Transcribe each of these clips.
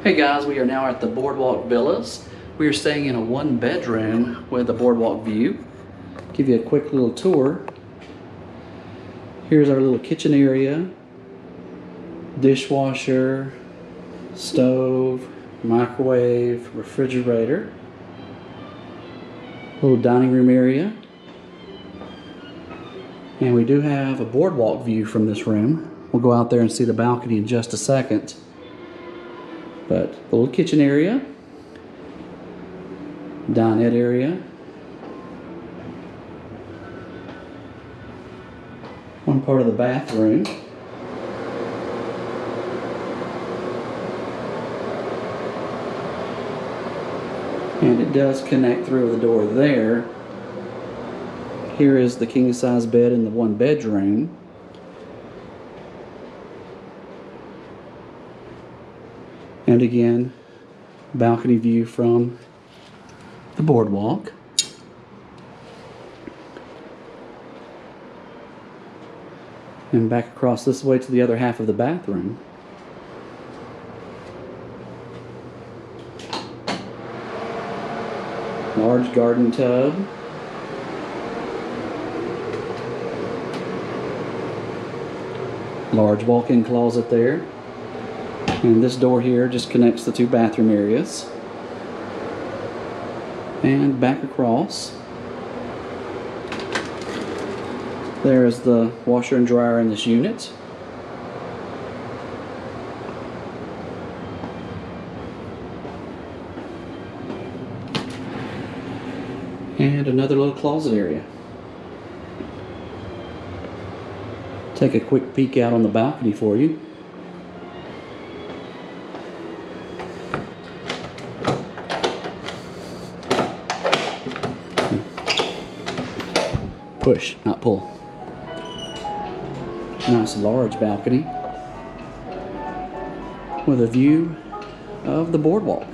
Hey guys, we are now at the Boardwalk Villas. We are staying in a one bedroom with a boardwalk view. Give you a quick little tour. Here's our little kitchen area, dishwasher, stove, microwave, refrigerator, little dining room area. And we do have a boardwalk view from this room. We'll go out there and see the balcony in just a second. But the little kitchen area, dinette area, one part of the bathroom, and it does connect through the door there. Here is the king size bed in the one bedroom. And again, balcony view from the boardwalk. And back across this way to the other half of the bathroom. Large garden tub. Large walk-in closet there. And this door here just connects the two bathroom areas. And back across, there is the washer and dryer in this unit. And another little closet area. Take a quick peek out on the balcony for you. Push, not pull. Nice large balcony with a view of the boardwalk.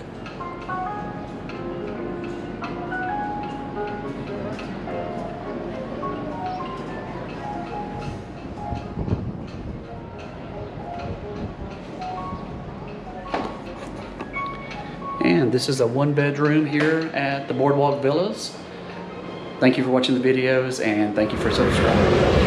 And this is a one bedroom here at the Boardwalk Villas. Thank you for watching the videos, and thank you for subscribing.